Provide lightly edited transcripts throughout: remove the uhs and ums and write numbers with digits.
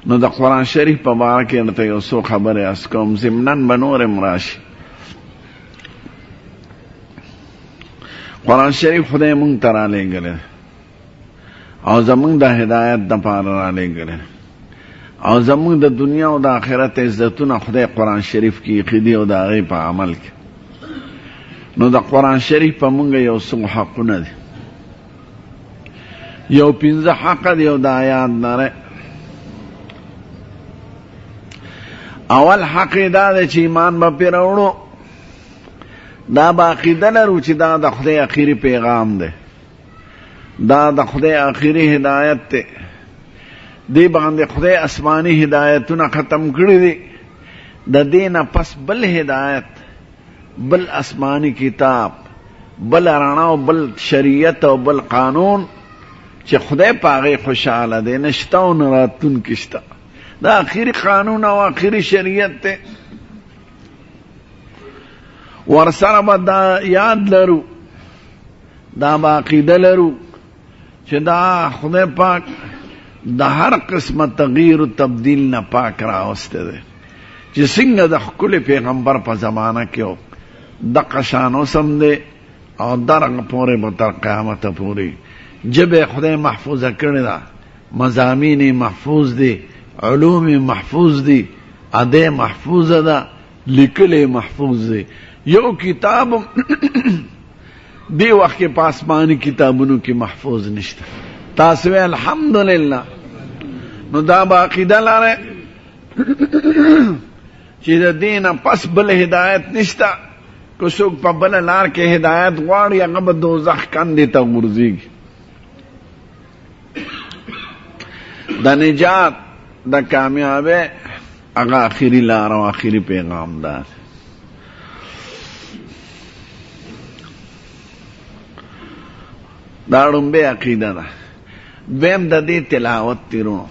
نو د قرآن شریف په باره کې درته یو څو خبرې عرض کوم، ضمناً به نور هم راشي. قرآن شریف خدای مونږ ته رالیږلی او زمونږ د هدایت دپاره رالیږلی او زمونږ د دنیا او د آخرت عزتونه خدای قرآن شریف کې ایښي دي او د هغې په عمل کې. نو د قرآن شریف په مونږ یو څو حقونه دي، یو 15 حق دی او دا یاد لرئ. اول حق دا دی چې ایمان به پرې راوړو، دا به عقیده لرو چې دا د خدای اخیری پیغام دی، دا د خدای اخیری هدایت دی، دی باندې خدای آسمانی هدایتونه ختم کړي دي، د دې نه پس بل هدایت، بل آسمانی کتاب، بل رڼا او بل شریعت او بل قانون چې خدای په هغې خوشحاله دی نشته او نه راتلونکي شته. دا آخري قانون او آخري شریعت دی. ورسره به دا یاد لرو، دا به عقیده لرو چې دا خدای پاک د هر قسمه تغییر و تبدیل نه پاک راوستی دی، چې څنګه د ښکلي پیغمبر په زمانه کې و دقه شان اوسم دی او درغه پورې به تر قیامته پورې جبه خدای محفوظه کړې ده، مضامین محفوظ دي، علوم محفوظ دي، اده محفوظه ده، لیکل محفوظ دي. یو کتاب دی وخت کې په آسماني کتابونو کې محفوظ نشته. تاسو الحمدلله. نو دا به عقیده لرئ چې د دې نه پس بل هدایت نشته. که څوک په بله لار کې هدایت غواړي هغه به دوزخ کندې ته غورځېږي. د نجات د کامیابی هغه آخري لار او آخري پیغام ده. دا ړومبۍ عقیده ده. دویم د دې تلاوت تیرونو،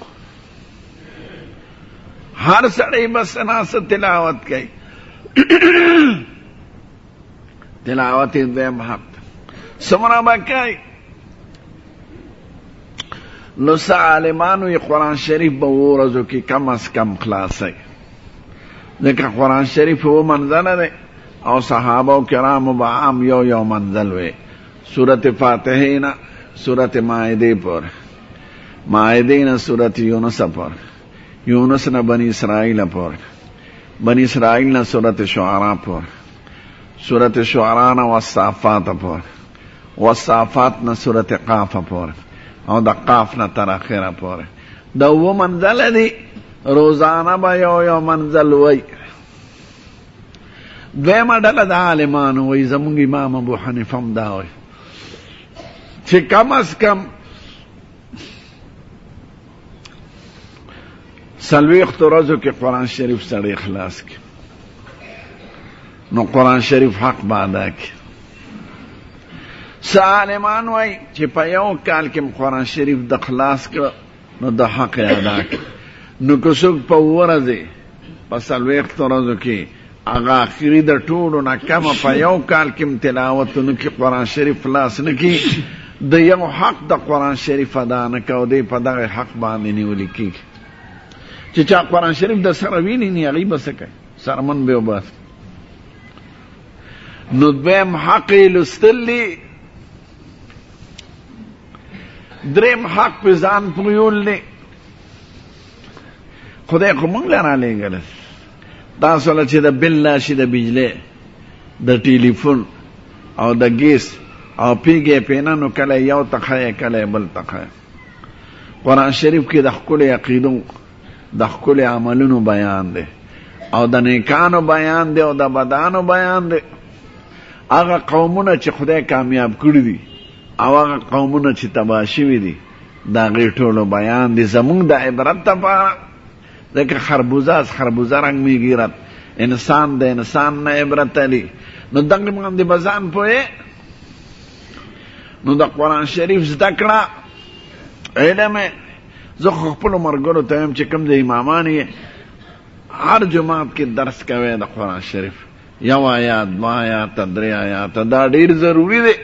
هر سړی بس ناسه تلاوت کوي. تلاوت یې دویم حق ده. څومره به کوي؟ نو څه عالمانو یې قرآن شریف به 7 ورځو کې کم از کم خلاصوي، ځکه قرآن شریف 7 منزله دی او صحابه و کرامو به عام یو منزل وی. سورت فاتحه نه سورت مائده پر، مائده نه سورت یونس پر، یونس نه بنی اسرائیل پر، بنی اسرائیل نه سورت شعراء پر، سورت شعراء نه والصافات پر، والصافات نه سورت قاف پر او د قاف نه تر اخره پورې. د 7 منزله دي، روزانه به یو منزل وی. دویمه ډله د عالمانو وی، زمونږ امام ابو حنیفه هم دا وی چې کم از کم 40 ورځو کې قرآن شریف سړی خلاص کړي، نو قرآن شریف حق به ادا کړي. څه عالمان وایي چې په یو کال کې قرآن شریف د خلاص کړه نو د حق یې ادا کړه. نو که څوک په 7 ورځې په 40 ورځو کې هغه آخري د ټولو نه کمه په یو کال کې تلاوت نه کړي، قرآن شریف خلاص نه کړي، د یو حق د قرآن شریف ادا نه کوي، دی په دغه حق باندې نیولی کېږي. چې چا قرآن شریف د سره ویني نه هغوی به څه کوي؟ سرمن به وباسي. نو دویم حق یې لوستل دي، دریم حق په ځان پویول دی. خدای خو مونږ له رالیږلی، تاسو له چې د بل راشي، د بجلۍ، د ټیلیفون او د ګیس او پیګې پینه، نو کله یو ته ښایي کله بل ته ښایي. قرآن شریف کې د ښکلې عقیدو د ښکلې عملونو بیان دی او د نیکانو بیان دی او د بدانو بیان دی. هغه قومونه چې خدای کامیاب کړي دي او هغه قومونه چې تباه شوي دي د هغې ټولو بیان دی زمونږ د عبرت دپاره. ځکه خربوزه از خربوزه رنګ میگیرد، انسان د انسان نه عبرت لري. نو دغې باندې به ځان پوهې. نو د قرآن شریف زده کړه علم. زه خو خپلو ملګرو ته وایم چې کوم د امامان یې هر جماعت کې درس کوی د قرآن شریف، 1 آیات 2 آیات 3 آیات، دا ډېر ضروري دی.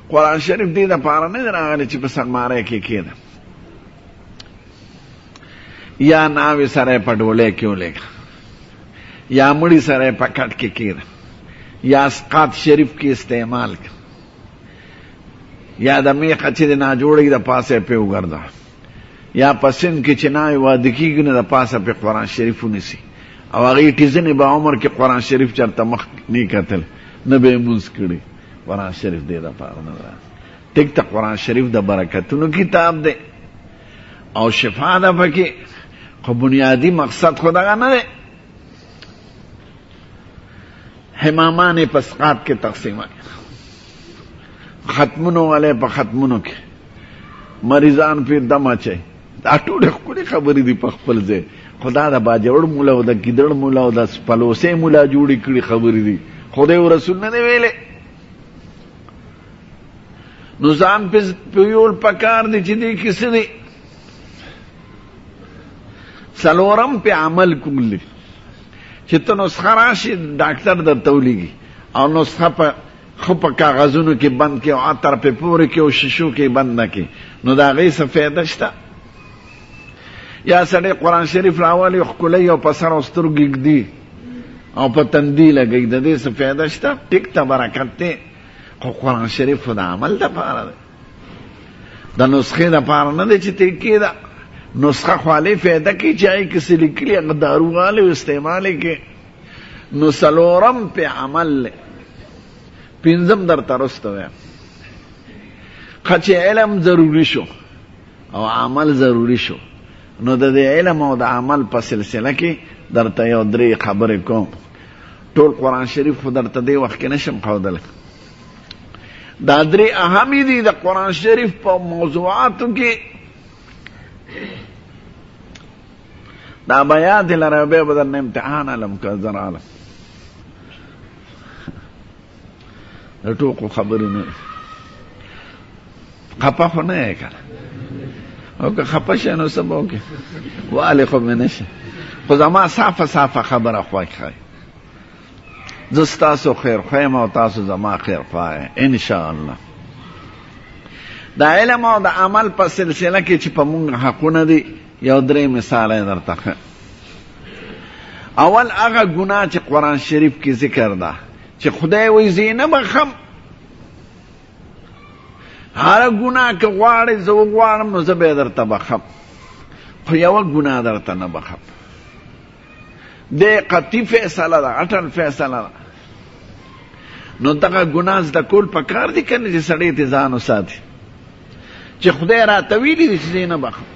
قرآن شریف دې دپاره نه دی راغلی چې په سرماری کې کښېنه. یا ناوی سره په ډولۍ کې ولېږه، یا مړی سره په کټ کې کېږه، یا اسقاط شریف کې استعمال کړه، یا د میخه چې د ناجوړی د پاسه پې وګرځه، یا په سند کې چې ناوی واده کېږي نو د پاسه پې قرآن شریف ونیسي او هغې ټیزنې به عمر کې قرآن شریف چېرته مخ نه کتل، نه به یې مونځ کړي. قرآن شریف دې دپاره نه ده. ټیک ته قرآن شریف د برکتونو کتاب دی او شفا ده پکې، خو بنیادی مقصد خو دغه نه دی. حمامان پسقات کې تقسیمه ختمونو والے په ختمونو کې مریضان پیر دم اچي، دا ټولې ښکلې خبرې دي په خپل ځای، خدا د باجوړ مولا او د ګیدړ مولا او د پلوسې مولا جوړې کړي خبرې دي، خدای او رسول نه دی ویلې. نو ځان په یول پکار دی چې دې کې څه دی. څلورم په عمل کول چې ته نسخه راشي ډاکټر درته ولیږي او نسخه په خو په کاغذونو کې بند کې او عطر په پورې کې او شیشو کې بند نه کې، نو د هغې څه فایده شته؟ یا سړی قرآن شریف راولي ښکلی او په سر او سترګو ږدي او په تندي لګوي، د دې څه فایده شته؟ ټیک ته برکت دی، خو قرآن شریف خو د عمل دپاره دی، د نسخې دپاره نه دی چې ته کېده. نسخه خو هلې فایده کوي چې هغې کې څه لیکلي هغه دارو والی او استعمال یې کې. نو څلورم پې عمل دی. پنځم درته رسته وایم ښه چې علم ضروري شو او عمل ضروري شو، نو د دې علم او د عمل په سلسله کې درته یو درې خبرې کوم. ټول قرآن شریف خو درته دې وخت کې نشم ښودلی، دا درې اهمې دي د قرآن شریف په موضوعاتو کې. دا به یاد لره بیا به درنه امتحان علم که زر علم د ټوکو خبرې نه خپه خو نه یې که نه، او که خپه شئ نو څه به وکړې، والې خو مې نه شي، خو زما صافه صافه خبره خوښ ښایي. زه ستاسو خیر خوایم او تاسو زما خیر خواه انشاءالله. دا علم او د عمل په سلسله کې چې په مونږ حقونه دي یو درې مثاله درته ښه. اول هغه ګناه چې قرآن شریف کې ذکر ده چې خدای وایي زه یې نه بخم. هر ګناه که غواړې زه وغواړم نو زه به یې درته بخم، خو یوه ګناه درته نه بخم. دې قطعي فیصله ده، اټل فیصله ده. نو دغه ګناه زده کول پکار دي که نه چې سړی تې ځان وساتي چې خدای راته ویلي دي چې زه یې نه بخم.